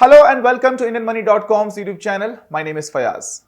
Hello and welcome to IndianMoney.com's YouTube channel. My name is Fayaz.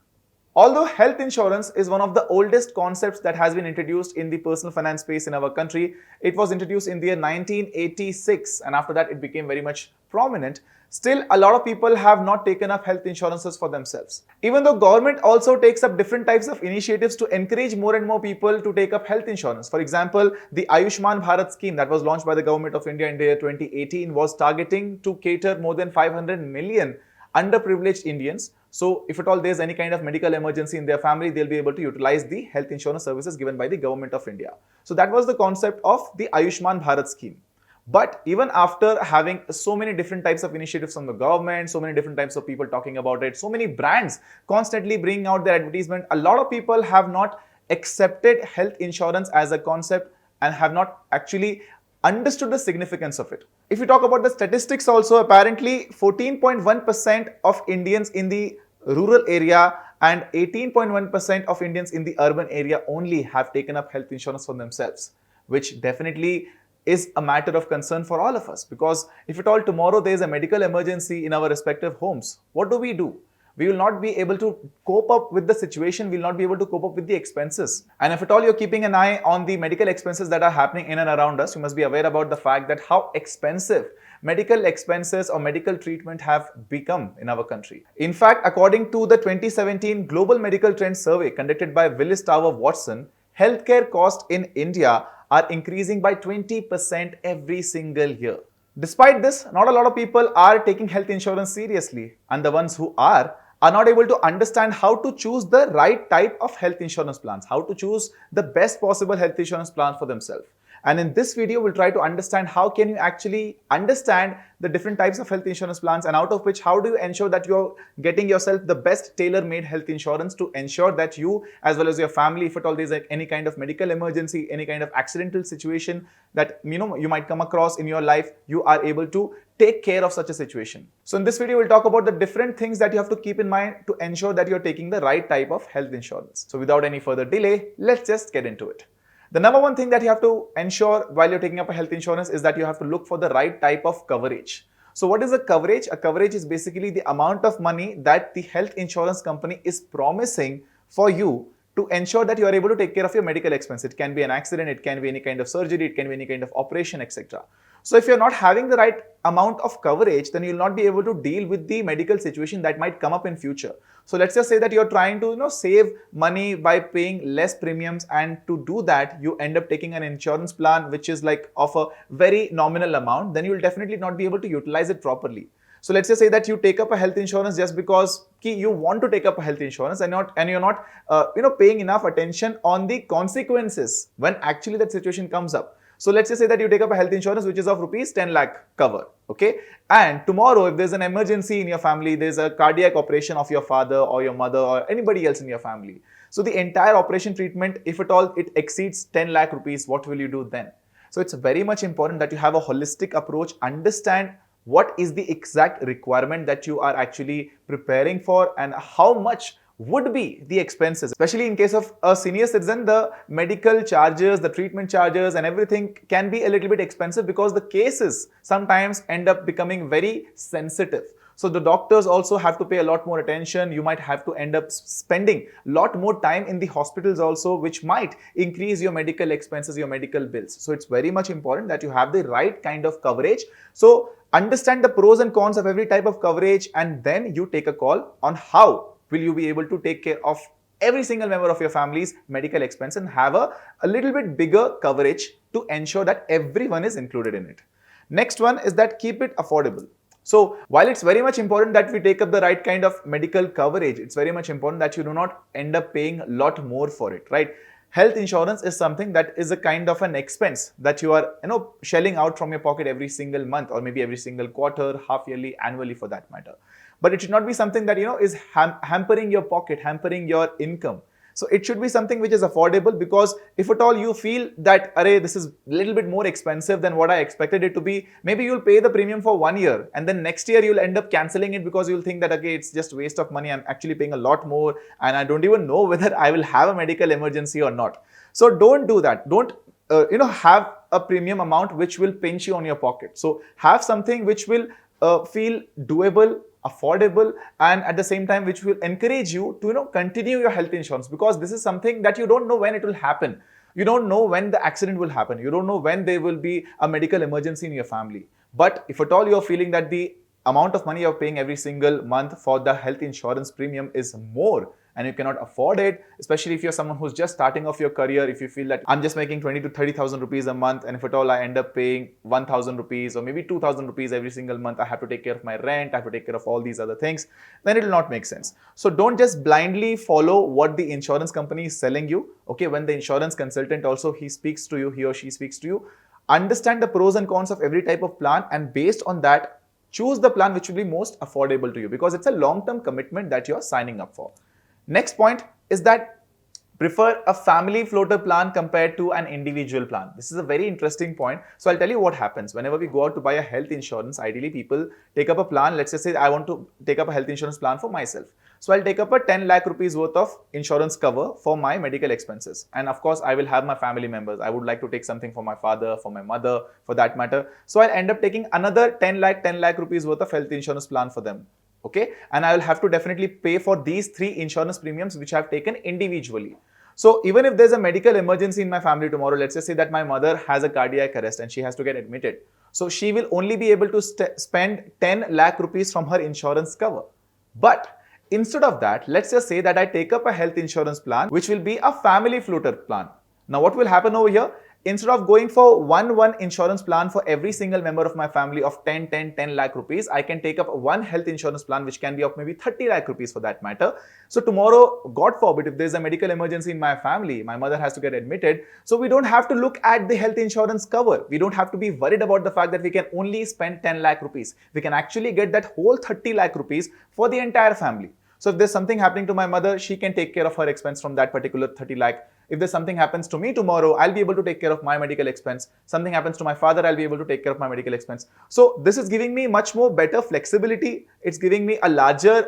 Although health insurance is one of the oldest concepts that has been introduced in the personal finance space in our country, it was introduced in the year 1986 and after that it became very much prominent. Still, a lot of people have not taken up health insurances for themselves. Even though government also takes up different types of initiatives to encourage more and more people to take up health insurance. For example, the Ayushman Bharat scheme that was launched by the government of India in the year 2018 was targeting to cater more than 500 million underprivileged Indians. So if at all there's any kind of medical emergency in their family, they'll be able to utilize the health insurance services given by the government of India. So that was the concept of the Ayushman Bharat scheme. But even after having so many different types of initiatives from the government, so many different types of people talking about it, so many brands constantly bringing out their advertisement, a lot of people have not accepted health insurance as a concept and have not actually understood the significance of it. If you talk about the statistics also, apparently 14.1% of Indians in the rural area and 18.1% of Indians in the urban area only have taken up health insurance for themselves, which definitely is a matter of concern for all of us, because if at all tomorrow there is a medical emergency in our respective homes, what do? We will not be able to cope up with the situation, we will not be able to cope up with the expenses. And if at all you're keeping an eye on the medical expenses that are happening in and around us, you must be aware about the fact that how expensive medical expenses or medical treatment have become in our country. In fact, according to the 2017 Global Medical Trends Survey conducted by Willis Tower Watson, healthcare costs in India are increasing by 20% every single year. Despite this, not a lot of people are taking health insurance seriously, and the ones who are not able to understand how to choose the right type of health insurance plans, how to choose the best possible health insurance plan for themselves. And in this video, we'll try to understand how can you actually understand the different types of health insurance plans, and out of which, how do you ensure that you're getting yourself the best tailor-made health insurance to ensure that you, as well as your family, if at all there's any kind of medical emergency, any kind of accidental situation that you might come across in your life, you are able to take care of such a situation. So in this video, we'll talk about the different things that you have to keep in mind to ensure that you're taking the right type of health insurance. So without any further delay, let's just get into it. The number one thing that you have to ensure while you're taking up a health insurance is that you have to look for the right type of coverage. So what is a coverage? A coverage is basically the amount of money that the health insurance company is promising for you to ensure that you are able to take care of your medical expense. It can be an accident, it can be any kind of surgery, it can be any kind of operation, etc. So if you're not having the right amount of coverage, then you'll not be able to deal with the medical situation that might come up in future. So let's just say that you're trying to save money by paying less premiums, and to do that you end up taking an insurance plan which is like of a very nominal amount, then you will definitely not be able to utilize it properly. So let's just say that you take up a health insurance just because you want to take up a health insurance and you're not paying enough attention on the consequences when actually that situation comes up. So let's just say that you take up a health insurance which is of rupees 10 lakh cover, okay? And tomorrow if there's an emergency in your family, there's a cardiac operation of your father or your mother or anybody else in your family. So the entire operation treatment, if at all it exceeds 10 lakh rupees, what will you do then? So it's very much important that you have a holistic approach, understand what is the exact requirement that you are actually preparing for and how much would be the expenses. Especially in case of a senior citizen, the medical charges, the treatment charges and everything can be a little bit expensive because the cases sometimes end up becoming very sensitive. So the doctors also have to pay a lot more attention. You might have to end up spending a lot more time in the hospitals also, which might increase your medical expenses, your medical bills. So it's very much important that you have the right kind of coverage. So understand the pros and cons of every type of coverage, and then you take a call on how will you be able to take care of every single member of your family's medical expense and have a little bit bigger coverage to ensure that everyone is included in it. Next one is that keep it affordable. So while it's very much important that we take up the right kind of medical coverage, it's very much important that you do not end up paying a lot more for it, right? Health insurance is something that is a kind of an expense that you are shelling out from your pocket every single month or maybe every single quarter, half yearly, annually for that matter. But it should not be something that is hampering your pocket, hampering your income. So it should be something which is affordable, because if at all you feel that, array, this is a little bit more expensive than what I expected it to be, maybe you'll pay the premium for 1 year and then next year you'll end up cancelling it because you'll think that, okay, it's just waste of money. I'm actually paying a lot more and I don't even know whether I will have a medical emergency or not. So don't do that. Don't have a premium amount which will pinch you on your pocket. So have something which will feel doable, affordable, and at the same time which will encourage you to continue your health insurance, because this is something that you don't know when it will happen. You don't know when the accident will happen. You don't know when there will be a medical emergency in your family. But if at all you're feeling that the amount of money you're paying every single month for the health insurance premium is more and you cannot afford it, especially if you're someone who's just starting off your career, if you feel that I'm just making 20 to 30,000 rupees a month, and if at all I end up paying 1,000 rupees or maybe 2,000 rupees every single month, I have to take care of my rent, I have to take care of all these other things, then it will not make sense. So don't just blindly follow what the insurance company is selling you. Okay, when the insurance consultant also, he speaks to you, he or she speaks to you, understand the pros and cons of every type of plan, and based on that, choose the plan which will be most affordable to you, because it's a long-term commitment that you're signing up for. Next point is that prefer a family floater plan compared to an individual plan. This is a very interesting point. So I'll tell you what happens. Whenever we go out to buy a health insurance, ideally people take up a plan. Let's just say I want to take up a health insurance plan for myself. So I'll take up a 10 lakh rupees worth of insurance cover for my medical expenses. And of course, I will have my family members. I would like to take something for my father, for my mother, for that matter. So I'll end up taking another 10 lakh rupees worth of health insurance plan for them. Okay, and I will have to definitely pay for these 3 insurance premiums which I have taken individually. So even if there's a medical emergency in my family tomorrow, let's just say that my mother has a cardiac arrest and she has to get admitted. So she will only be able to spend 10 lakh rupees from her insurance cover. But instead of that, let's just say that I take up a health insurance plan which will be a family floater plan. Now what will happen over here? Instead of going for one insurance plan for every single member of my family of 10 lakh rupees, I can take up one health insurance plan which can be of maybe 30 lakh rupees for that matter. So tomorrow, God forbid, if there's a medical emergency in my family, my mother has to get admitted. So we don't have to look at the health insurance cover. We don't have to be worried about the fact that we can only spend 10 lakh rupees. We can actually get that whole 30 lakh rupees for the entire family. So if there's something happening to my mother, she can take care of her expense from that particular 30 lakh. If there's something happens to me tomorrow, I'll be able to take care of my medical expense. Something happens to my father, I'll be able to take care of my medical expense. So this is giving me much more better flexibility. It's giving me a larger,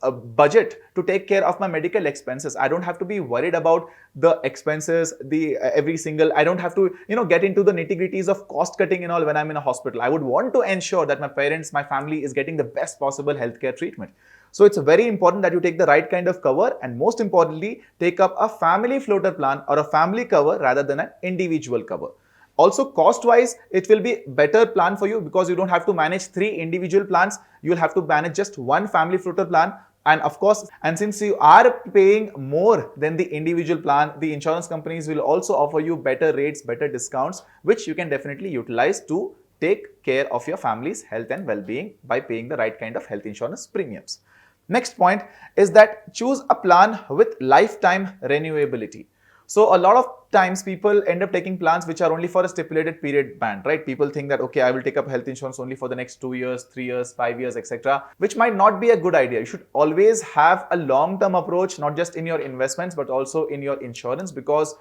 a budget to take care of my medical expenses. I don't have to be worried about the expenses, I don't have to, get into the nitty-gritties of cost cutting and all when I'm in a hospital. I would want to ensure that my parents, my family is getting the best possible healthcare treatment. So it's very important that you take the right kind of cover, and most importantly, take up a family floater plan or a family cover rather than an individual cover. Also, cost-wise, it will be better plan for you because you don't have to manage 3 individual plans. You'll have to manage just one family floater plan. And of course, and since you are paying more than the individual plan, the insurance companies will also offer you better rates, better discounts, which you can definitely utilize to take care of your family's health and well-being by paying the right kind of health insurance premiums. Next point is that choose a plan with lifetime renewability. So a lot of times people end up taking plans which are only for a stipulated period band, right? People think that, okay, I will take up health insurance only for the next 2 years, 3 years, 5 years, etc., which might not be a good idea. You should always have a long-term approach, not just in your investments, but also in your insurance, because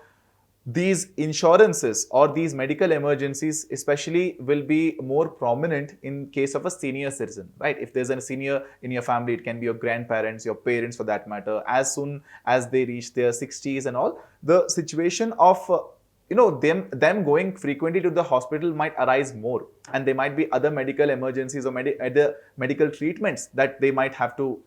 these insurances or these medical emergencies especially will be more prominent in case of a senior citizen, right? If there's a senior in your family, it can be your grandparents, your parents for that matter. As soon as they reach their 60s and all, the situation of them going frequently to the hospital might arise more, and there might be other medical emergencies or other medical treatments that they might have to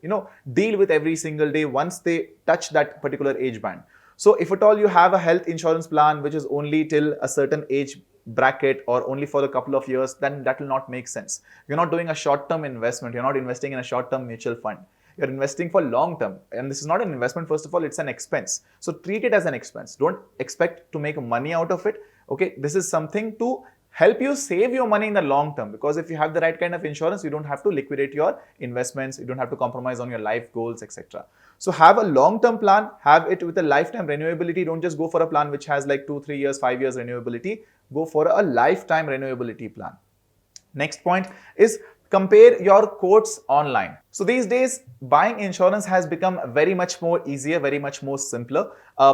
deal with every single day once they touch that particular age band. So if at all you have a health insurance plan which is only till a certain age bracket or only for a couple of years, then that will not make sense. You're not doing a short-term investment. You're not investing in a short-term mutual fund. You're investing for long-term. And this is not an investment, first of all, it's an expense. So treat it as an expense. Don't expect to make money out of it. Okay, this is something to help you save your money in the long term, because if you have the right kind of insurance, you don't have to liquidate your investments, you don't have to compromise on your life goals, etc. So have a long-term plan, have it with a lifetime renewability. Don't just go for a plan which has like 2, 3 years, 5 years renewability. Go for a lifetime renewability plan. Next point is compare your quotes online. So these days, buying insurance has become very much more easier, very much more simpler.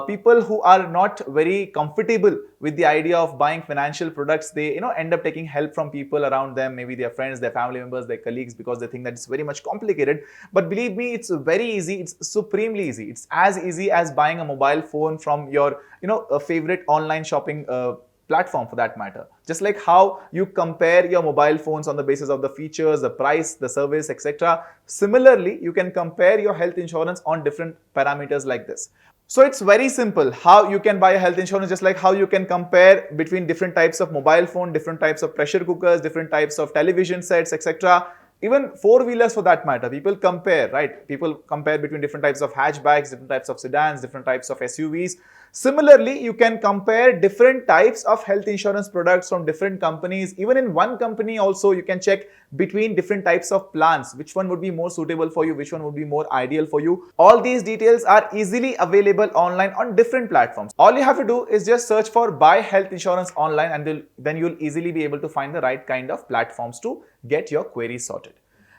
People who are not very comfortable with the idea of buying financial products, they end up taking help from people around them, maybe their friends, their family members, their colleagues, because they think that it's very much complicated. But believe me, it's very easy. It's supremely easy. It's as easy as buying a mobile phone from your a favorite online shopping platform for that matter. Just like how you compare your mobile phones on the basis of the features, the price, the service, etc. Similarly, you can compare your health insurance on different parameters like this. So it's very simple how you can buy a health insurance, just like how you can compare between different types of mobile phone, different types of pressure cookers, different types of television sets, etc. Even four-wheelers for that matter, people compare, right? People compare between different types of hatchbacks, different types of sedans, different types of SUVs. Similarly, you can compare different types of health insurance products from different companies. Even in one company also, you can check between different types of plans, which one would be more suitable for you, which one would be more ideal for you. All these details are easily available online on different platforms. All you have to do is just search for buy health insurance online, and then you'll easily be able to find the right kind of platforms to get your queries sorted.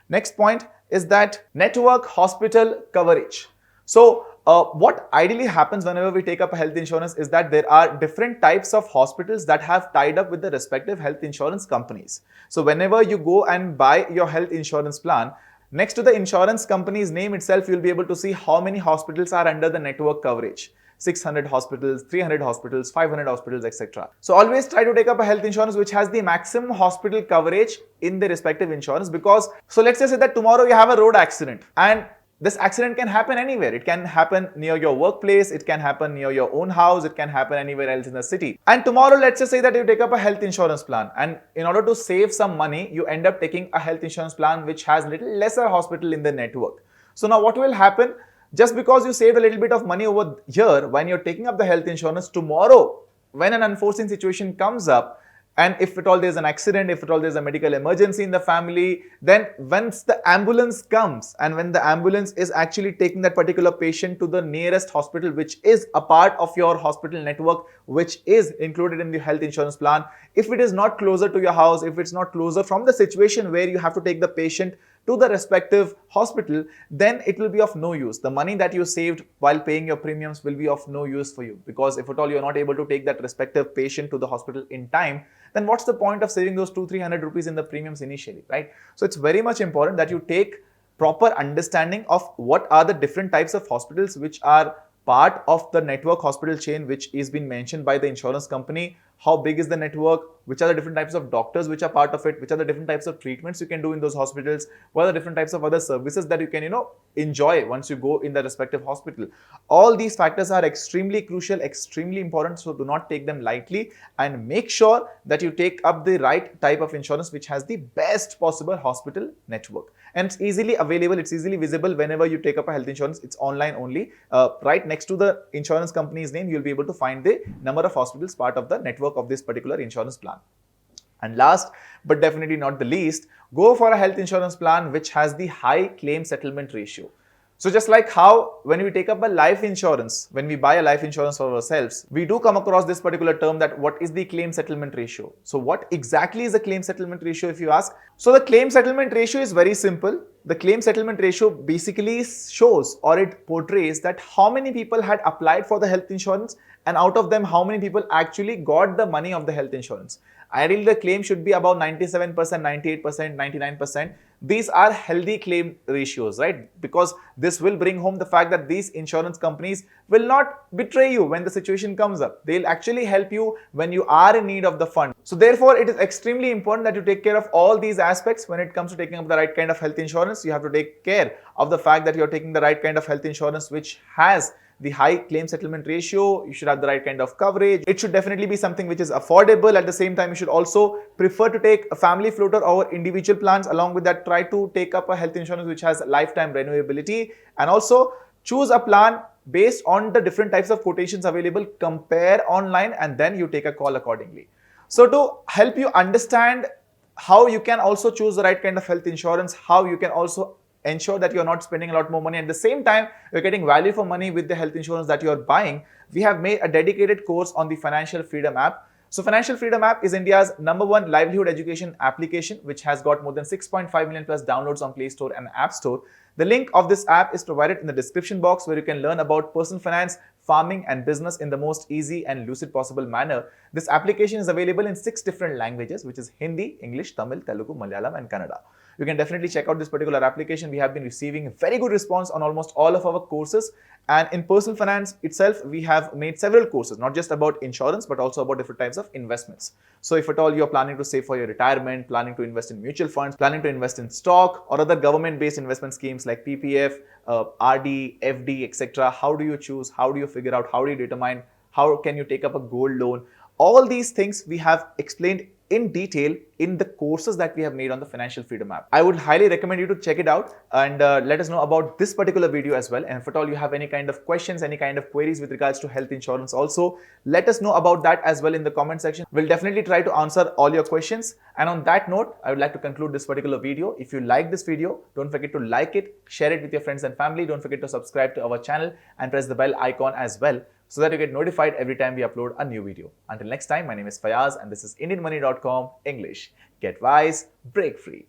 Next point is that network hospital coverage. So what ideally happens whenever we take up a health insurance is that there are different types of hospitals that have tied up with the respective health insurance companies. So whenever you go and buy your health insurance plan, next to the insurance company's name itself, you'll be able to see how many hospitals are under the network coverage. 600 hospitals, 300 hospitals, 500 hospitals, etc. So always try to take up a health insurance which has the maximum hospital coverage in the respective insurance, because so let's just say that tomorrow you have a road accident, and this accident can happen anywhere. It can happen near your workplace, it can happen near your own house, it can happen anywhere else in the city. And tomorrow, let's just say that you take up a health insurance plan, and in order to save some money, you end up taking a health insurance plan which has little lesser hospital in the network. So now what will happen? Just because you saved a little bit of money over here when you're taking up the health insurance, tomorrow when an unforeseen situation comes up, and if at all there's an accident, if at all there's a medical emergency in the family, then once the ambulance comes and when the ambulance is actually taking that particular patient to the nearest hospital, which is a part of your hospital network, which is included in the health insurance plan, if it is not closer to your house, if it's not closer from the situation where you have to take the patient to the respective hospital, then it will be of no use. The money that you saved while paying your premiums will be of no use for you, because if at all you're not able to take that respective patient to the hospital in time, then what's the point of saving those 200-300 rupees in the premiums initially, right? So it's very much important that you take proper understanding of what are the different types of hospitals which are part of the network hospital chain which is being mentioned by the insurance company. How big is the network? Which are the different types of doctors which are part of it? Which are the different types of treatments you can do in those hospitals? What are the different types of other services that you can, enjoy once you go in the respective hospital? All these factors are extremely crucial, extremely important. So do not take them lightly, and make sure that you take up the right type of insurance which has the best possible hospital network. And it's easily available, it's easily visible whenever you take up a health insurance. It's online only. Right next to the insurance company's name, you'll be able to find the number of hospitals part of the network of this particular insurance plan. And last but definitely not the least, go for a health insurance plan which has the high claim settlement ratio. So just like how when we take up a life insurance, when we buy a life insurance for ourselves, we do come across this particular term that what is the claim settlement ratio. So what exactly is the claim settlement ratio, if you ask? So the claim settlement ratio is very simple. The claim settlement ratio basically shows, or it portrays, that how many people had applied for the health insurance, and out of them how many people actually got the money of the health insurance. Ideally, the claim should be about 97%, 98%, 99%. These are healthy claim ratios, right? Because this will bring home the fact that these insurance companies will not betray you when the situation comes up. They'll actually help you when you are in need of the fund. So therefore, it is extremely important that you take care of all these aspects when it comes to taking up the right kind of health insurance. You have to take care of the fact that you're taking the right kind of health insurance which has the high claim settlement ratio. You should have the right kind of coverage. It should definitely be something which is affordable. At the same time, you should also prefer to take a family floater over individual plans. Along with that, try to take up a health insurance which has lifetime renewability, and also choose a plan based on the different types of quotations available. Compare online, and then you take a call accordingly. So to help you understand how you can also choose the right kind of health insurance, how you can also ensure that you're not spending a lot more money, at the same time you're getting value for money with the health insurance that you're buying, we have made a dedicated course on the Financial Freedom app. So Financial Freedom app is India's #1 livelihood education application which has got more than 6.5 million plus downloads on Play Store and App Store. The link of this app is provided in the description box, where you can learn about personal finance, farming and business in the most easy and lucid possible manner. This application is available in 6 different languages, which is Hindi, English, Tamil, Telugu, Malayalam and Kannada. You can definitely check out this particular application. We have been receiving very good response on almost all of our courses. And in personal finance itself, we have made several courses, not just about insurance, but also about different types of investments. So if at all you're planning to save for your retirement, planning to invest in mutual funds, planning to invest in stock or other government-based investment schemes like PPF, RD, FD, etc., how do you choose? How do you figure out? How do you determine? How can you take up a gold loan? All these things we have explained in detail in the courses that we have made on the Financial Freedom app. I would highly recommend you to check it out and let us know about this particular video as well. And if at all you have any kind of questions, any kind of queries with regards to health insurance also, let us know about that as well in the comment section. We'll definitely try to answer all your questions. And on that note, I would like to conclude this particular video. If you like this video, don't forget to like it, share it with your friends and family. Don't forget to subscribe to our channel and press the bell icon as well, so that you get notified every time we upload a new video. Until next time, my name is Fayaz and this is IndianMoney.com English. Get wise, break free.